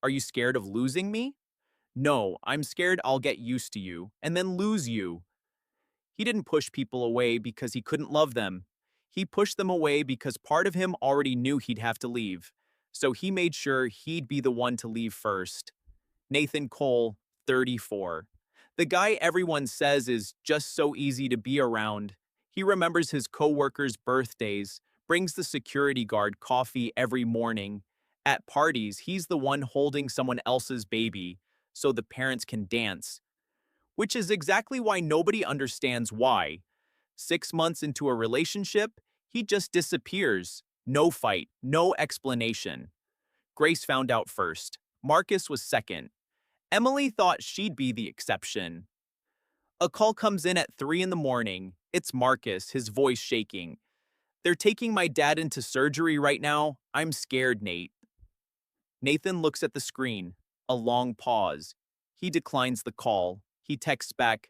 Are you scared of losing me? No, I'm scared I'll get used to you and then lose you. He didn't push people away because he couldn't love them. He pushed them away because part of him already knew he'd have to leave. So he made sure he'd be the one to leave first. Nathan Cole, 34. The guy everyone says is just so easy to be around. He remembers his coworkers' birthdays, brings the security guard coffee every morning. At parties, he's the one holding someone else's baby so the parents can dance, which is exactly why nobody understands why. 6 months into a relationship, he just disappears. No fight, no explanation. Grace found out first. Marcus was second. Emily thought she'd be the exception. A call comes in at 3 in the morning. It's Marcus, his voice shaking. They're taking my dad into surgery right now. I'm scared, Nate. Nathan looks at the screen. A long pause. He declines the call. He texts back,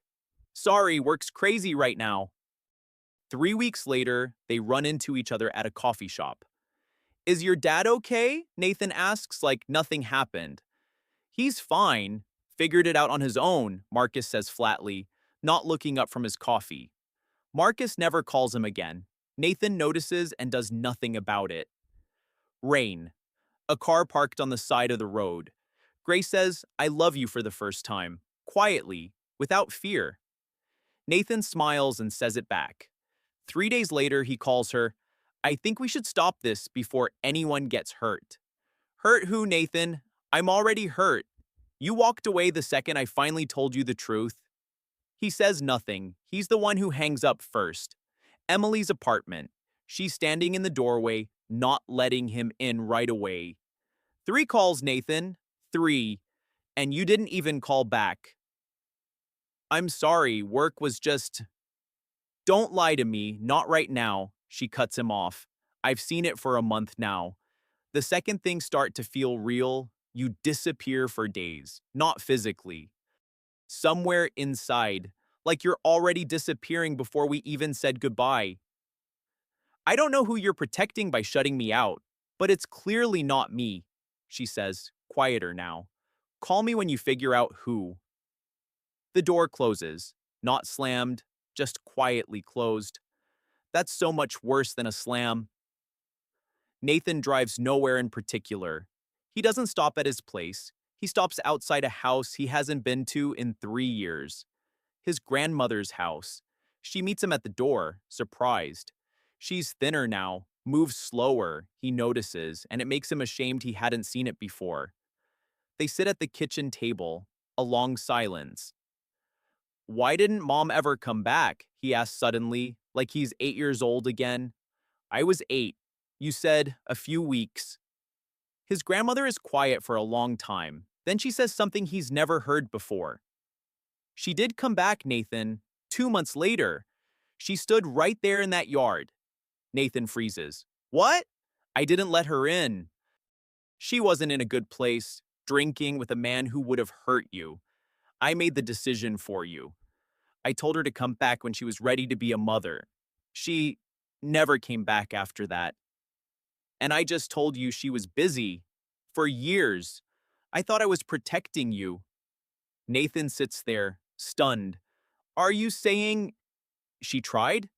"Sorry, work's crazy right now." 3 weeks later, they run into each other at a coffee shop. "Is your dad okay?" Nathan asks, like nothing happened. "He's fine. Figured it out on his own," Marcus says flatly, not looking up from his coffee. Marcus never calls him again. Nathan notices and does nothing about it. Rain. A car parked on the side of the road. Grace says, "I love you for the first time," quietly, without fear. Nathan smiles and says it back. 3 days later, he calls her, "I think we should stop this before anyone gets hurt." "Hurt who, Nathan? I'm already hurt. You walked away the second I finally told you the truth." He says nothing. He's the one who hangs up first. Emily's apartment. She's standing in the doorway, not letting him in right away. "3 calls, Nathan. 3. And you didn't even call back." "I'm sorry, work was just—" "Don't lie to me, not right now," she cuts him off. "I've seen it for a month now. The second things start to feel real, you disappear for days, not physically. Somewhere inside, like you're already disappearing before we even said goodbye. I don't know who you're protecting by shutting me out, but it's clearly not me," she says, quieter now. "Call me when you figure out who." The door closes, not slammed, just quietly closed. That's so much worse than a slam. Nathan drives nowhere in particular. He doesn't stop at his place. He stops outside a house he hasn't been to in 3 years. His grandmother's house. She meets him at the door, surprised. She's thinner now, moves slower, he notices, and it makes him ashamed he hadn't seen it before. They sit at the kitchen table, a long silence. "Why didn't Mom ever come back?" he asks suddenly, like he's 8 years old again. "I was 8. You said a few weeks." His grandmother is quiet for a long time. Then she says something he's never heard before. "She did come back, Nathan. 2 months later. She stood right there in that yard." Nathan freezes. "What?" "I didn't let her in. She wasn't in a good place, drinking with a man who would have hurt you. I made the decision for you. I told her to come back when she was ready to be a mother. She never came back after that. And I just told you she was busy. For years. I thought I was protecting you." Nathan sits there, stunned. "Are you saying—" "She tried?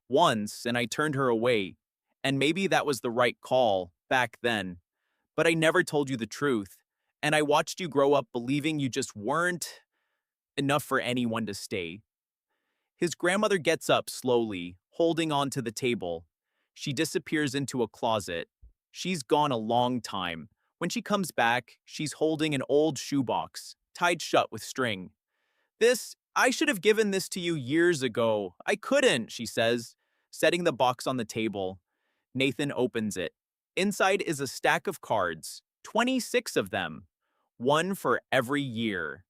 Once, and I turned her away. And maybe that was the right call, back then. But I never told you the truth. And I watched you grow up believing you just weren't enough for anyone to stay." His grandmother gets up slowly, holding on to the table. She disappears into a closet. She's gone a long time. When she comes back, she's holding an old shoebox, tied shut with string. I should have given this to you years ago. I couldn't," she says, setting the box on the table. Nathan opens it. Inside is a stack of cards, 26 of them. One for every year.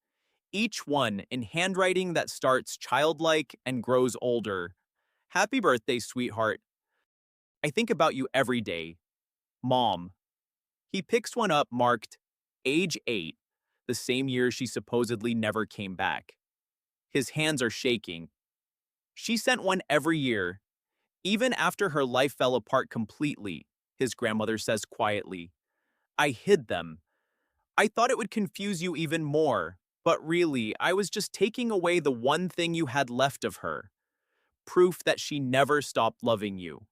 Each one in handwriting that starts childlike and grows older. "Happy birthday, sweetheart. I think about you every day. Mom." He picks one up marked age 8, the same year she supposedly never came back. His hands are shaking. "She sent one every year, even after her life fell apart completely," his grandmother says quietly. "I hid them. I thought it would confuse you even more, but really, I was just taking away the one thing you had left of her, proof that she never stopped loving you.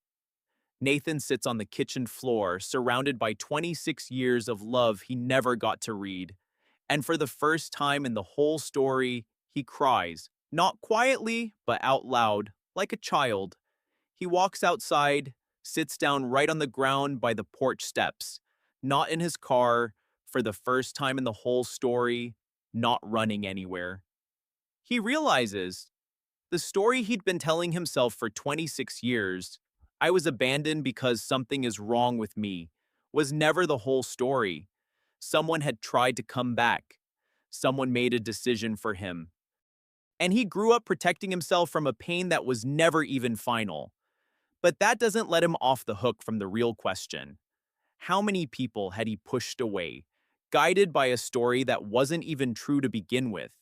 Nathan sits on the kitchen floor, surrounded by 26 years of love he never got to read. And for the first time in the whole story, he cries, not quietly, but out loud, like a child. He walks outside, sits down right on the ground by the porch steps, not in his car, for the first time in the whole story, not running anywhere. He realizes the story he'd been telling himself for 26 years, I was abandoned because something is wrong with me, was never the whole story. Someone had tried to come back. Someone made a decision for him. And he grew up protecting himself from a pain that was never even final. But that doesn't let him off the hook from the real question. How many people had he pushed away, guided by a story that wasn't even true to begin with?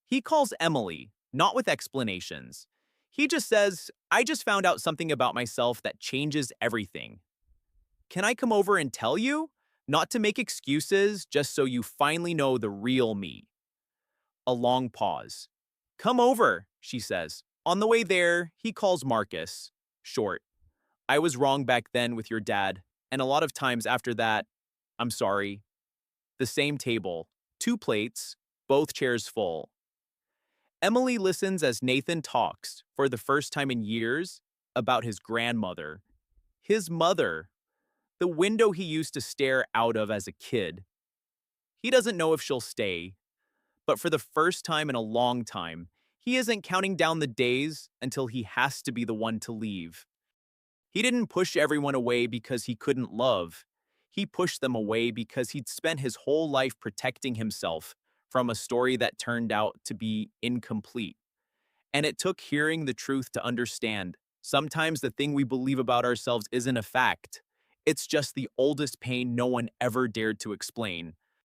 He calls Emily, not with explanations. He just says, I just found out something about myself that changes everything. Can I come over and tell you? Not to make excuses, just so you finally know the real me. A long pause. Come over, she says. On the way there, he calls Marcus. Short. I was wrong back then with your dad, and a lot of times after that, I'm sorry. The same table, two plates, both chairs full. Emily listens as Nathan talks, for the first time in years, about his grandmother. His mother, the window he used to stare out of as a kid. He doesn't know if she'll stay, but for the first time in a long time, he isn't counting down the days until he has to be the one to leave. He didn't push everyone away because he couldn't love. He pushed them away because he'd spent his whole life protecting himself from a story that turned out to be incomplete. And it took hearing the truth to understand. Sometimes the thing we believe about ourselves isn't a fact. It's just the oldest pain no one ever dared to explain.